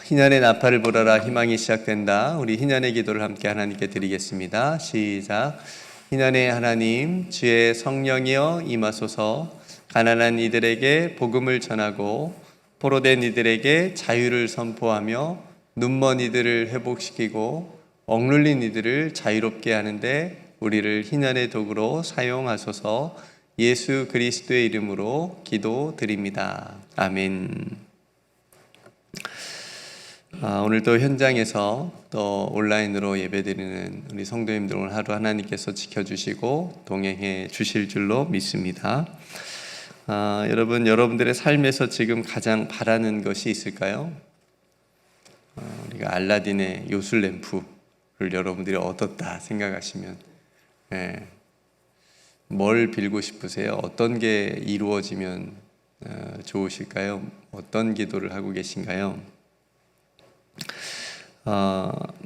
희년의 나팔을 불어라. 희망이 시작된다. 우리 희년의 기도를 함께 하나님께 드리겠습니다. 시작. 희년의 하나님, 주의 성령이여 임하소서. 가난한 이들에게 복음을 전하고 포로된 이들에게 자유를 선포하며 눈먼 이들을 회복시키고 억눌린 이들을 자유롭게 하는데 우리를 희년의 도구로 사용하소서. 예수 그리스도의 이름으로 기도드립니다. 아멘. 오늘도 현장에서 또 온라인으로 예배드리는 우리 성도님들 오늘 하루 하나님께서 지켜주시고 동행해 주실 줄로 믿습니다. 여러분들의 삶에서 지금 가장 바라는 것이 있을까요? 우리가 알라딘의 요술램프를 여러분들이 얻었다 생각하시면 뭘 빌고 싶으세요? 어떤 게 이루어지면 좋으실까요? 어떤 기도를 하고 계신가요?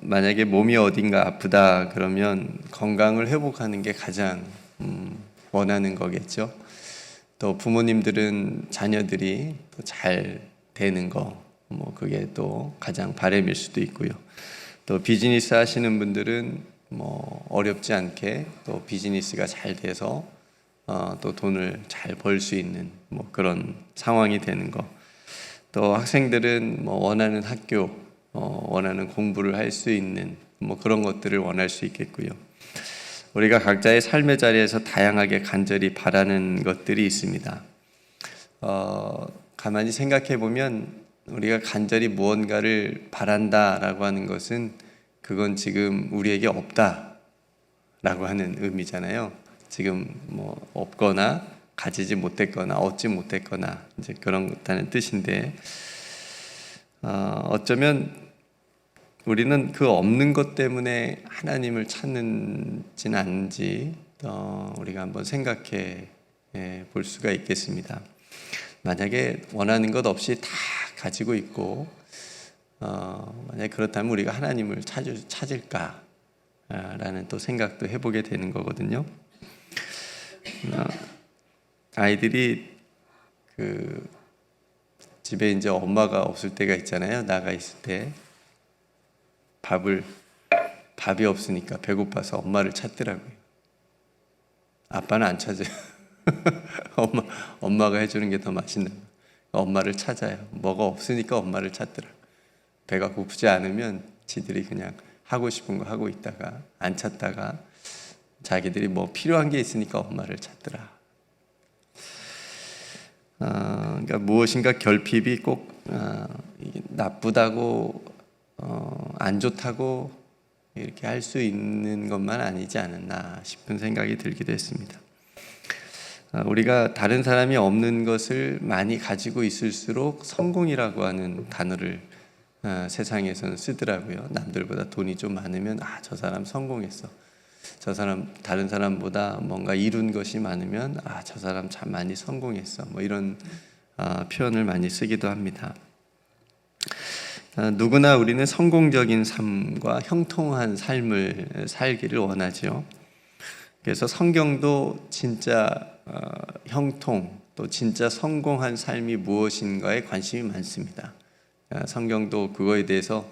만약에 몸이 어딘가 아프다 그러면 건강을 회복하는 게 가장 원하는 거겠죠. 또 부모님들은 자녀들이 잘 되는 거, 그게 또 가장 바람일 수도 있고요. 또 비즈니스 하시는 분들은 어렵지 않게 또 비즈니스가 잘 돼서 또 돈을 잘 벌 수 있는 그런 상황이 되는 거. 또 학생들은 원하는 학교, 원하는 공부를 할 수 있는 그런 것들을 원할 수 있겠고요. 우리가 각자의 삶의 자리에서 다양하게 간절히 바라는 것들이 있습니다. 가만히 생각해 보면 우리가 간절히 무언가를 바란다라고 하는 것은 그건 지금 우리에게 없다라고 하는 의미잖아요. 지금 없거나 가지지 못했거나 얻지 못했거나 이제 그렇다는 뜻인데, 어쩌면 우리는 그 없는 것 때문에 하나님을 찾는지는 않은지 우리가 한번 생각해 볼 수가 있겠습니다. 만약에 원하는 것 없이 다 가지고 있고 만약에 그렇다면 우리가 하나님을 찾을까라는 또 생각도 해보게 되는 거거든요. 아이들이 집에 이제 엄마가 없을 때가 있잖아요. 나가 있을 때 밥이 없으니까 배고파서 엄마를 찾더라고요. 아빠는 안 찾아요. 엄마가 해주는 게 더 맛있는 거예요. 엄마를 찾아요. 뭐가 없으니까 엄마를 찾더라. 배가 고프지 않으면 지들이 그냥 하고 싶은 거 하고 있다가 안 찾다가 자기들이 필요한 게 있으니까 엄마를 찾더라. 그러니까 무엇인가 결핍이 꼭 나쁘다고 안 좋다고 이렇게 할 수 있는 것만 아니지 않았나 싶은 생각이 들기도 했습니다. 우리가 다른 사람이 없는 것을 많이 가지고 있을수록 성공이라고 하는 단어를 세상에서는 쓰더라고요. 남들보다 돈이 좀 많으면 저 사람 성공했어. 저 사람 다른 사람보다 뭔가 이룬 것이 많으면 저 사람 참 많이 성공했어. 이런 표현을 많이 쓰기도 합니다. 누구나 우리는 성공적인 삶과 형통한 삶을 살기를 원하죠. 그래서 성경도 진짜 형통 또 진짜 성공한 삶이 무엇인가에 관심이 많습니다. 성경도 그거에 대해서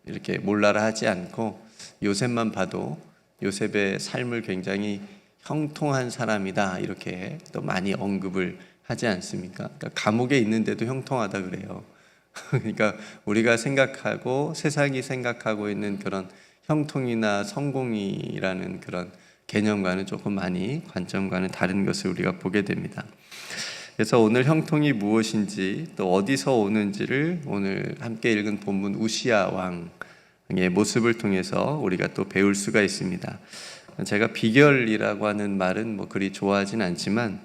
이렇게 몰라라 하지 않고 요셉만 봐도 요셉의 삶을 굉장히 형통한 사람이다 이렇게 또 많이 언급을 하지 않습니까? 그러니까 감옥에 있는데도 형통하다 그래요. 그러니까 우리가 생각하고 세상이 생각하고 있는 그런 형통이나 성공이라는 그런 개념과는 조금 많이 관점과는 다른 것을 우리가 보게 됩니다. 그래서 오늘 형통이 무엇인지 또 어디서 오는지를 오늘 함께 읽은 본문 우시야 왕의 모습을 통해서 우리가 또 배울 수가 있습니다. 제가 비결이라고 하는 말은 그리 좋아하진 않지만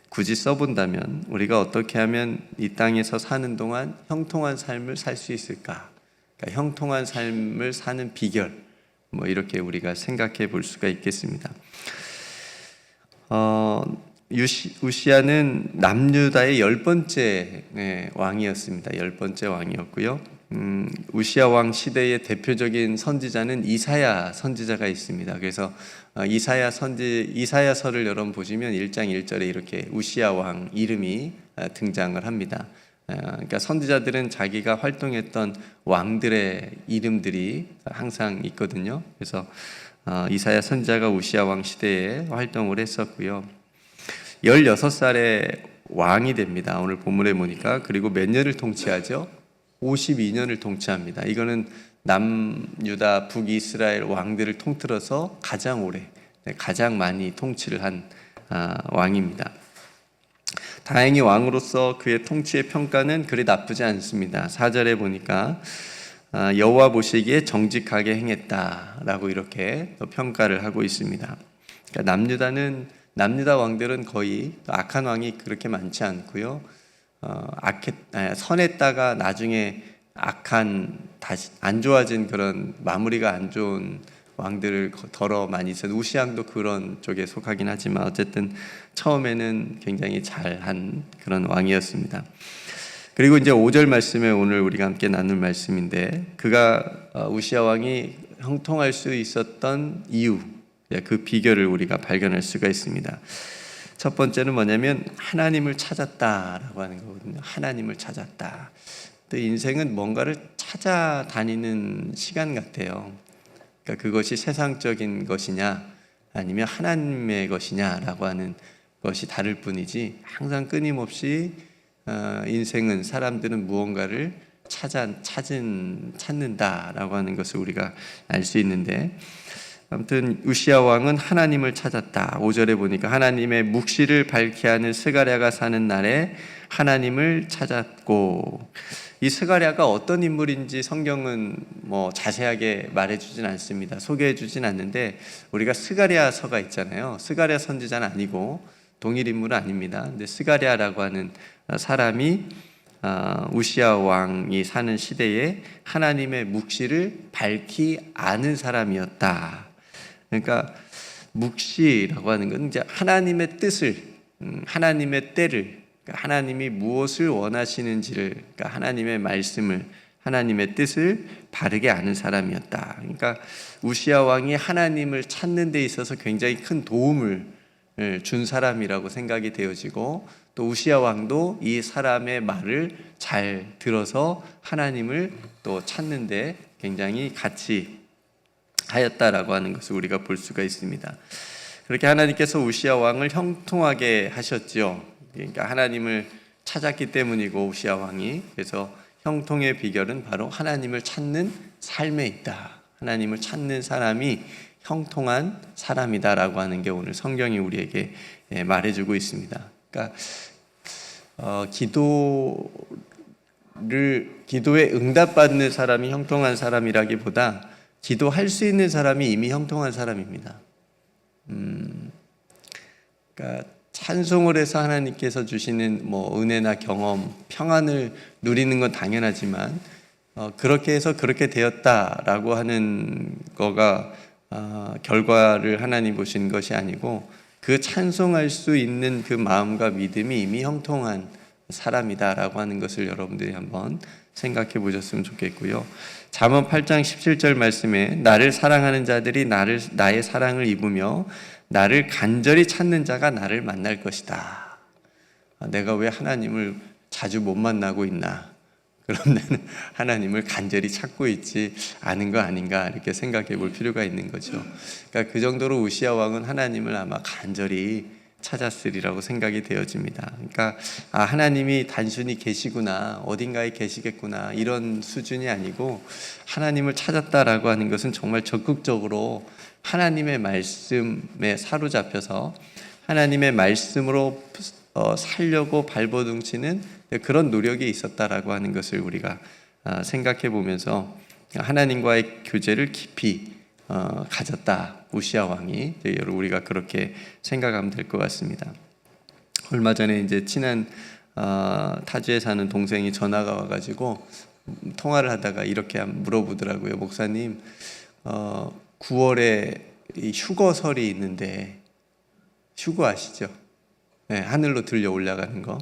굳이 써본다면 우리가 어떻게 하면 이 땅에서 사는 동안 형통한 삶을 살 수 있을까? 그러니까 형통한 삶을 사는 비결, 이렇게 우리가 생각해 볼 수가 있겠습니다. 우시야는 남유다의 10번째 왕이었습니다. 10번째 왕이었고요. 우시야 왕 시대의 대표적인 선지자는 이사야 선지자가 있습니다. 그래서 이사야서를 여러분 보시면 1장 1절에 이렇게 우시야 왕 이름이 등장을 합니다. 그러니까 선지자들은 자기가 활동했던 왕들의 이름들이 항상 있거든요. 그래서 이사야 선지자가 우시야 왕 시대에 활동을 했었고요. 16살에 왕이 됩니다. 오늘 본문에 보니까. 그리고 몇 년을 통치하죠? 52년을 통치합니다. 이거는 남유다 북이스라엘 왕들을 통틀어서 가장 오래, 가장 많이 통치를 한 왕입니다. 다행히 왕으로서 그의 통치의 평가는 그리 나쁘지 않습니다. 4절에 보니까 여호와 보시기에 정직하게 행했다라고 이렇게 평가를 하고 있습니다. 그러니까 남유다 왕들은 거의 악한 왕이 그렇게 많지 않고요. 선했다가 나중에 다시 안 좋아진 그런 마무리가 안 좋은 왕들을 덜어 많이 있어요. 우시왕도 그런 쪽에 속하긴 하지만 어쨌든 처음에는 굉장히 잘한 그런 왕이었습니다. 그리고 이제 5절 말씀에 오늘 우리가 함께 나눌 말씀인데, 우시야 왕이 형통할 수 있었던 이유, 그 비결을 우리가 발견할 수가 있습니다. 첫 번째는 뭐냐면 하나님을 찾았다라고 하는 거거든요. 하나님을 찾았다. 또 인생은 뭔가를 찾아다니는 시간 같아요. 그러니까 그것이 세상적인 것이냐 아니면 하나님의 것이냐라고 하는 것이 다를 뿐이지, 항상 끊임없이 인생은, 사람들은 무언가를 찾는다라고 하는 것을 우리가 알 수 있는데, 아무튼 우시야 왕은 하나님을 찾았다. 5절에 보니까 하나님의 묵시를 밝히 하는 스가랴가 사는 날에 하나님을 찾았고, 이 스가랴가 어떤 인물인지 성경은 자세하게 말해주진 않습니다. 소개해주진 않는데, 우리가 스가랴서가 있잖아요. 스가랴 선지자는 아니고 동일 인물은 아닙니다. 근데 스가랴라고 하는 사람이 우시야 왕이 사는 시대에 하나님의 묵시를 밝히 아는 사람이었다. 그러니까 묵시라고 하는 건 이제 하나님의 뜻을, 하나님의 때를, 하나님이 무엇을 원하시는지를, 그러니까 하나님의 말씀을, 하나님의 뜻을 바르게 아는 사람이었다. 그러니까 우시야 왕이 하나님을 찾는 데 있어서 굉장히 큰 도움을 준 사람이라고 생각이 되어지고, 또 우시야 왕도 이 사람의 말을 잘 들어서 하나님을 또 찾는 데 굉장히 같이 하였다라고 하는 것을 우리가 볼 수가 있습니다. 그렇게 하나님께서 우시야 왕을 형통하게 하셨죠. 그러니까 하나님을 찾았기 때문이고, 우시야 왕이. 그래서 형통의 비결은 바로 하나님을 찾는 삶에 있다. 하나님을 찾는 사람이 형통한 사람이다라고 하는 게 오늘 성경이 우리에게 말해주고 있습니다. 그러니까 기도에 응답받는 사람이 형통한 사람이라기보다 기도할 수 있는 사람이 이미 형통한 사람입니다. 그러니까 찬송을 해서 하나님께서 주시는 은혜나 경험, 평안을 누리는 건 당연하지만, 그렇게 해서 그렇게 되었다라고 하는 거가 결과를 하나님 보신 것이 아니고, 그 찬송할 수 있는 그 마음과 믿음이 이미 형통한 사람이다라고 하는 것을 여러분들이 한번 생각해 보셨으면 좋겠고요. 잠언 8장 17절 말씀에 나를 사랑하는 자들이 나의 사랑을 입으며 나를 간절히 찾는 자가 나를 만날 것이다. 내가 왜 하나님을 자주 못 만나고 있나? 그럼 나는 하나님을 간절히 찾고 있지 않은 거 아닌가, 이렇게 생각해 볼 필요가 있는 거죠. 그러니까 그 정도로 우시야 왕은 하나님을 아마 간절히 찾았으리라고 생각이 되어집니다. 그러니까 하나님이 단순히 계시구나, 어딘가에 계시겠구나, 이런 수준이 아니고, 하나님을 찾았다라고 하는 것은 정말 적극적으로 하나님의 말씀에 사로잡혀서 하나님의 말씀으로 살려고 발버둥치는 그런 노력이 있었다라고 하는 것을 우리가 생각해 보면서 하나님과의 교제를 깊이 가졌다, 우시야 왕이. 우리가 그렇게 생각하면 될 것 같습니다. 얼마 전에 이제 친한 타주에 사는 동생이 전화가 와가지고 통화를 하다가 이렇게 물어보더라고요. 목사님, 9월에 휴거설이 있는데, 휴거 아시죠? 네, 하늘로 들려 올라가는 거.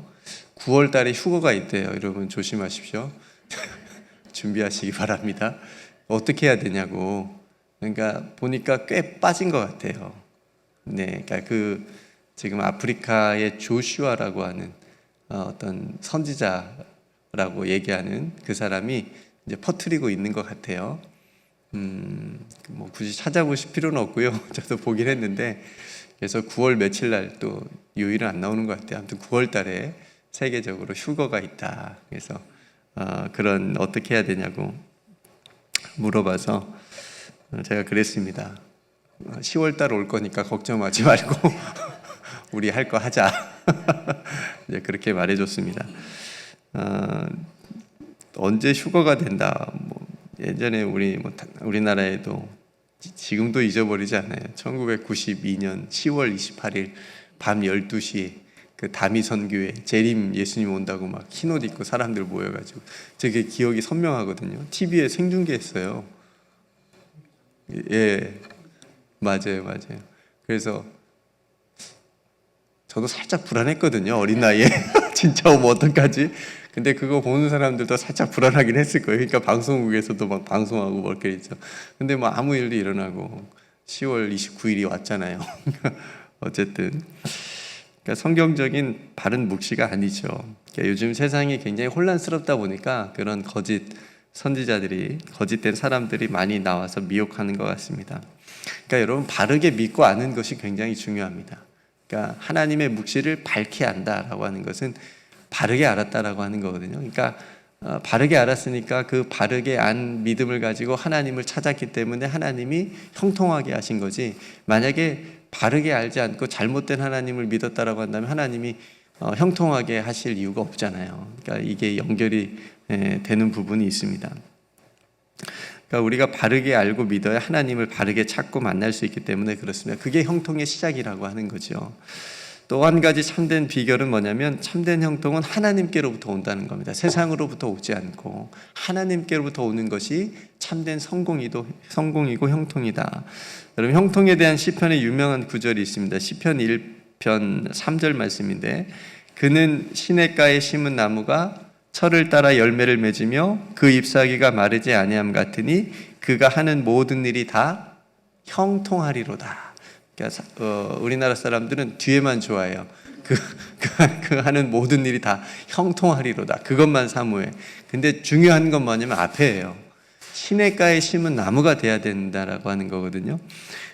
9월 달에 휴거가 있대요. 여러분 조심하십시오. 준비하시기 바랍니다. 어떻게 해야 되냐고. 그러니까 보니까 꽤 빠진 것 같아요. 네, 그러니까 지금 아프리카의 조슈아라고 하는 어떤 선지자 라고 얘기하는 그 사람이 이제 퍼뜨리고 있는 것 같아요. 뭐 굳이 찾아보실 필요는 없고요. 저도 보긴 했는데, 그래서 9월 며칠 날 또 요일은 안 나오는 것 같아요. 아무튼 9월 달에 세계적으로 휴거가 있다. 그래서 그런 어떻게 해야 되냐고 물어봐서 제가 그랬습니다. 10월 달 올 거니까 걱정하지 말고 우리 할 거 하자. 이제 그렇게 말해줬습니다. 언제 휴거가 된다. 뭐 예전에 우리나라에도 지금도 잊어버리지 않아요. 1992년 10월 28일 밤 12시에 그 다미선교회 재림 예수님 온다고 막 흰옷 입고 사람들 모여가지고 저게 기억이 선명하거든요. TV에 생중계했어요. 예, 맞아요. 그래서 저도 살짝 불안했거든요. 어린 나이에 진짜 오면 어떡하지? 근데 그거 보는 사람들도 살짝 불안하긴 했을 거예요. 그러니까 방송국에서도 막 방송하고 뭐 이렇게 있죠. 근데 뭐 아무 일도 일어나고 10월 29일이 왔잖아요. 어쨌든 그러니까 성경적인 바른 묵시가 아니죠. 그러니까 요즘 세상이 굉장히 혼란스럽다 보니까 그런 거짓 선지자들이, 거짓된 사람들이 많이 나와서 미혹하는 것 같습니다. 그러니까 여러분, 바르게 믿고 아는 것이 굉장히 중요합니다. 그러니까 하나님의 묵시를 밝히 안다라고 하는 것은 바르게 알았다라고 하는 거거든요. 그러니까 바르게 알았으니까 그 바르게 안 믿음을 가지고 하나님을 찾았기 때문에 하나님이 형통하게 하신 거지, 만약에 바르게 알지 않고 잘못된 하나님을 믿었다라고 한다면 하나님이 형통하게 하실 이유가 없잖아요. 그러니까 이게 연결이 되는 부분이 있습니다. 그러니까 우리가 바르게 알고 믿어야 하나님을 바르게 찾고 만날 수 있기 때문에 그렇습니다. 그게 형통의 시작이라고 하는 거죠. 또 한 가지 참된 비결은 뭐냐면, 참된 형통은 하나님께로부터 온다는 겁니다. 세상으로부터 오지 않고 하나님께로부터 오는 것이 참된 성공이고 형통이다. 여러분, 형통에 대한 시편의 유명한 구절이 있습니다. 시편 1편 3절 말씀인데, 그는 시냇가에 심은 나무가 철을 따라 열매를 맺으며 그 잎사귀가 마르지 아니함 같으니 그가 하는 모든 일이 다 형통하리로다. 그러니까 우리나라 사람들은 뒤에만 좋아해요. 그 하는 모든 일이 다 형통하리로다. 그것만 사모해. 근데 중요한 건 뭐냐면 앞에예요. 시냇가에 심은 나무가 돼야 된다라고 하는 거거든요.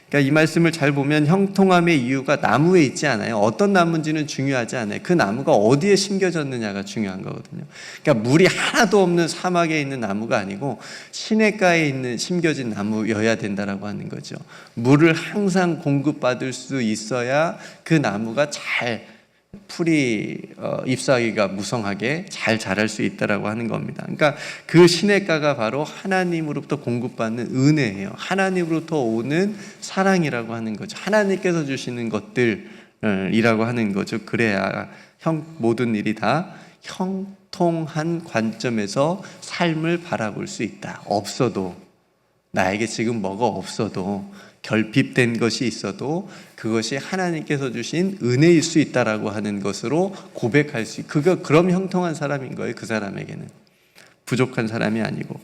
그러니까 이 말씀을 잘 보면 형통함의 이유가 나무에 있지 않아요. 어떤 나무인지는 중요하지 않아요. 그 나무가 어디에 심겨졌느냐가 중요한 거거든요. 그러니까 물이 하나도 없는 사막에 있는 나무가 아니고 시냇가에 있는 심겨진 나무여야 된다라고 하는 거죠. 물을 항상 공급받을 수 있어야 그 나무가 잘 풀이 잎사귀가 무성하게 잘 자랄 수 있다라고 하는 겁니다. 그러니까 그 시냇가가 바로 하나님으로부터 공급받는 은혜예요. 하나님으로부터 오는 사랑이라고 하는 거죠. 하나님께서 주시는 것들이라고 하는 거죠. 그래야 모든 일이 다 형통한 관점에서 삶을 바라볼 수 있다. 없어도, 나에게 지금 뭐가 없어도, 결핍된 것이 있어도 그것이 하나님께서 주신 은혜일 수 있다라고 하는 것으로 고백할 수 있고, 그럼 형통한 사람인 거예요. 그 사람에게는 부족한 사람이 아니고.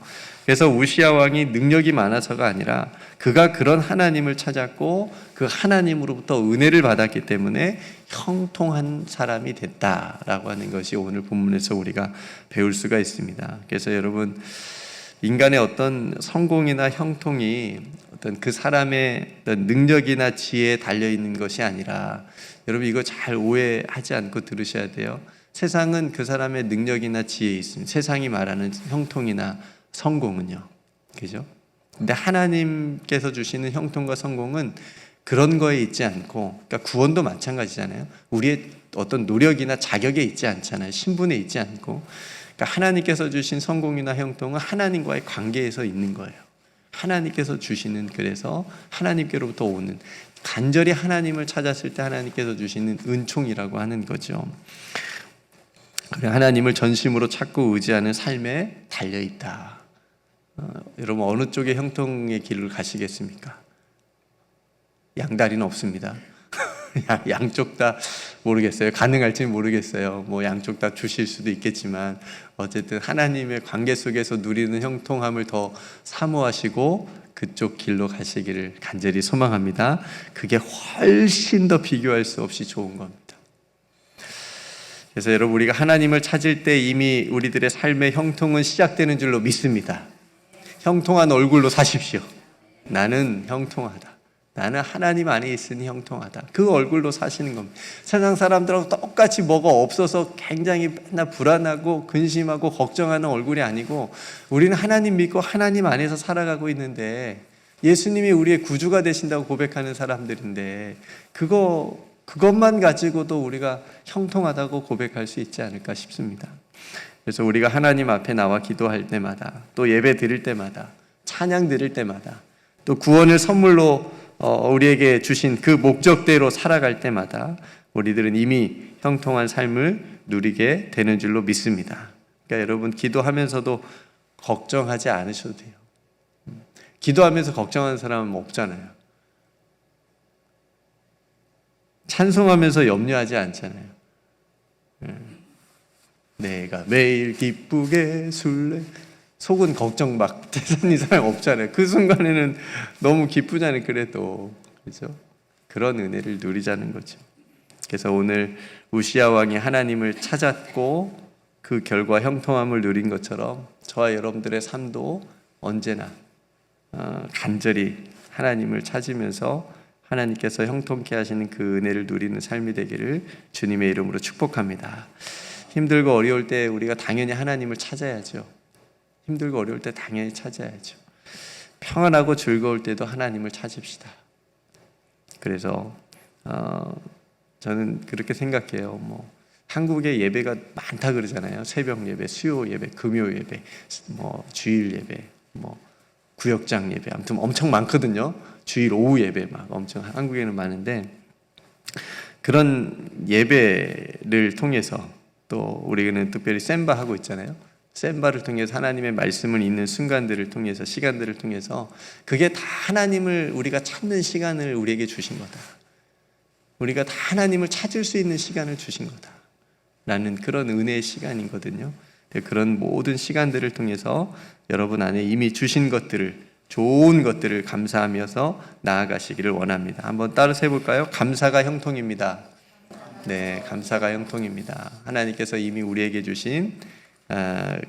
그래서 우시야 왕이 능력이 많아서가 아니라 그가 그런 하나님을 찾았고 그 하나님으로부터 은혜를 받았기 때문에 형통한 사람이 됐다라고 하는 것이 오늘 본문에서 우리가 배울 수가 있습니다. 그래서 여러분, 인간의 어떤 성공이나 형통이 어떤 그 사람의 어떤 능력이나 지혜에 달려있는 것이 아니라, 여러분 이거 잘 오해하지 않고 들으셔야 돼요. 세상은 그 사람의 능력이나 지혜에 있습니다. 세상이 말하는 형통이나 성공은요. 그죠? 근데 하나님께서 주시는 형통과 성공은 그런 거에 있지 않고, 그러니까 구원도 마찬가지잖아요. 우리의 어떤 노력이나 자격에 있지 않잖아요. 신분에 있지 않고. 그러니까 하나님께서 주신 성공이나 형통은 하나님과의 관계에서 있는 거예요. 하나님께서 주시는, 그래서 하나님께로부터 오는, 간절히 하나님을 찾았을 때 하나님께서 주시는 은총이라고 하는 거죠. 하나님을 전심으로 찾고 의지하는 삶에 달려있다. 여러분, 어느 쪽의 형통의 길을 가시겠습니까? 양다리는 없습니다. 양쪽 다 모르겠어요. 가능할지는 모르겠어요. 뭐 양쪽 다 주실 수도 있겠지만 어쨌든 하나님의 관계 속에서 누리는 형통함을 더 사모하시고 그쪽 길로 가시기를 간절히 소망합니다. 그게 훨씬 더 비교할 수 없이 좋은 겁니다. 그래서 여러분, 우리가 하나님을 찾을 때 이미 우리들의 삶의 형통은 시작되는 줄로 믿습니다. 형통한 얼굴로 사십시오. 나는 형통하다. 나는 하나님 안에 있으니 형통하다. 그 얼굴로 사시는 겁니다. 세상 사람들하고 똑같이 뭐가 없어서 굉장히 맨날 불안하고 근심하고 걱정하는 얼굴이 아니고, 우리는 하나님 믿고 하나님 안에서 살아가고 있는데, 예수님이 우리의 구주가 되신다고 고백하는 사람들인데, 그것만 가지고도 우리가 형통하다고 고백할 수 있지 않을까 싶습니다. 그래서 우리가 하나님 앞에 나와 기도할 때마다, 또 예배 드릴 때마다, 찬양 드릴 때마다, 또 구원을 선물로 우리에게 주신 그 목적대로 살아갈 때마다 우리들은 이미 형통한 삶을 누리게 되는 줄로 믿습니다. 그러니까 여러분, 기도하면서도 걱정하지 않으셔도 돼요. 기도하면서 걱정하는 사람은 없잖아요. 찬송하면서 염려하지 않잖아요. 내가 매일 기쁘게 술래, 속은 걱정 막 대단히 사람 없잖아요. 그 순간에는 너무 기쁘잖아요. 그래도 그렇죠? 그런 은혜를 누리자는 거죠. 그래서 오늘 우시야 왕이 하나님을 찾았고 그 결과 형통함을 누린 것처럼 저와 여러분들의 삶도 언제나 간절히 하나님을 찾으면서 하나님께서 형통케 하시는 그 은혜를 누리는 삶이 되기를 주님의 이름으로 축복합니다. 힘들고 어려울 때 우리가 당연히 하나님을 찾아야죠. 힘들고 어려울 때 당연히 찾아야죠. 평안하고 즐거울 때도 하나님을 찾읍시다. 그래서 저는 그렇게 생각해요. 한국에 예배가 많다 그러잖아요. 새벽 예배, 수요 예배, 금요 예배, 주일 예배, 구역장 예배, 아무튼 엄청 많거든요. 주일 오후 예배 막 엄청 한국에는 많은데, 그런 예배를 통해서 또 우리는 특별히 셈바 하고 있잖아요. 셈바를 통해서 하나님의 말씀을 읽는 순간들을 통해서, 시간들을 통해서, 그게 다 하나님을 우리가 찾는 시간을 우리에게 주신 거다. 우리가 다 하나님을 찾을 수 있는 시간을 주신 거다 라는 그런 은혜의 시간이거든요. 그런 모든 시간들을 통해서 여러분 안에 이미 주신 것들을, 좋은 것들을 감사하면서 나아가시기를 원합니다. 한번 따라서 해볼까요? 감사가 형통입니다. 네, 감사가 형통입니다. 하나님께서 이미 우리에게 주신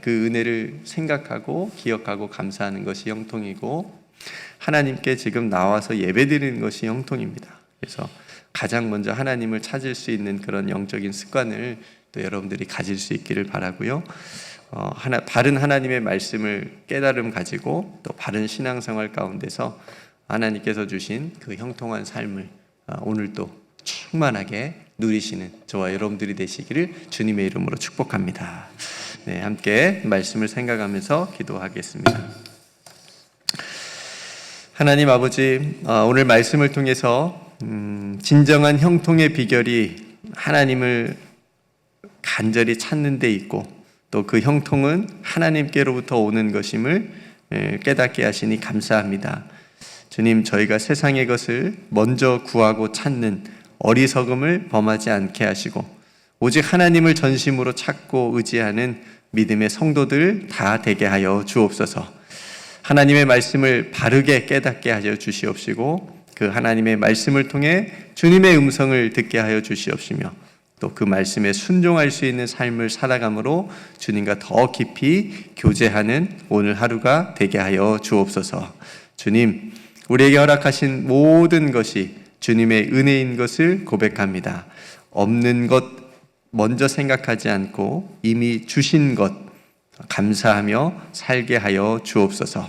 그 은혜를 생각하고 기억하고 감사하는 것이 형통이고, 하나님께 지금 나와서 예배드리는 것이 형통입니다. 그래서 가장 먼저 하나님을 찾을 수 있는 그런 영적인 습관을 또 여러분들이 가질 수 있기를 바라고요. 바른 하나님의 말씀을 깨달음 가지고 또 바른 신앙생활 가운데서 하나님께서 주신 그 형통한 삶을 오늘도 충만하게 누리시는 저와 여러분들이 되시기를 주님의 이름으로 축복합니다. 네, 함께 말씀을 생각하면서 기도하겠습니다. 하나님 아버지, 오늘 말씀을 통해서 진정한 형통의 비결이 하나님을 간절히 찾는 데 있고, 또 그 형통은 하나님께로부터 오는 것임을 깨닫게 하시니 감사합니다. 주님, 저희가 세상의 것을 먼저 구하고 찾는 어리석음을 범하지 않게 하시고, 오직 하나님을 전심으로 찾고 의지하는 믿음의 성도들 다 되게 하여 주옵소서. 하나님의 말씀을 바르게 깨닫게 하여 주시옵시고, 그 하나님의 말씀을 통해 주님의 음성을 듣게 하여 주시옵시며, 또 그 말씀에 순종할 수 있는 삶을 살아감으로 주님과 더 깊이 교제하는 오늘 하루가 되게 하여 주옵소서. 주님, 우리에게 허락하신 모든 것이 주님의 은혜인 것을 고백합니다. 없는 것 먼저 생각하지 않고 이미 주신 것 감사하며 살게 하여 주옵소서.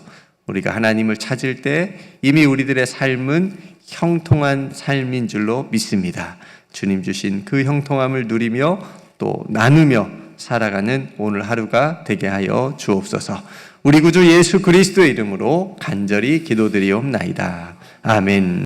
우리가 하나님을 찾을 때 이미 우리들의 삶은 형통한 삶인 줄로 믿습니다. 주님 주신 그 형통함을 누리며 또 나누며 살아가는 오늘 하루가 되게 하여 주옵소서. 우리 구주 예수 그리스도의 이름으로 간절히 기도드리옵나이다. 아멘.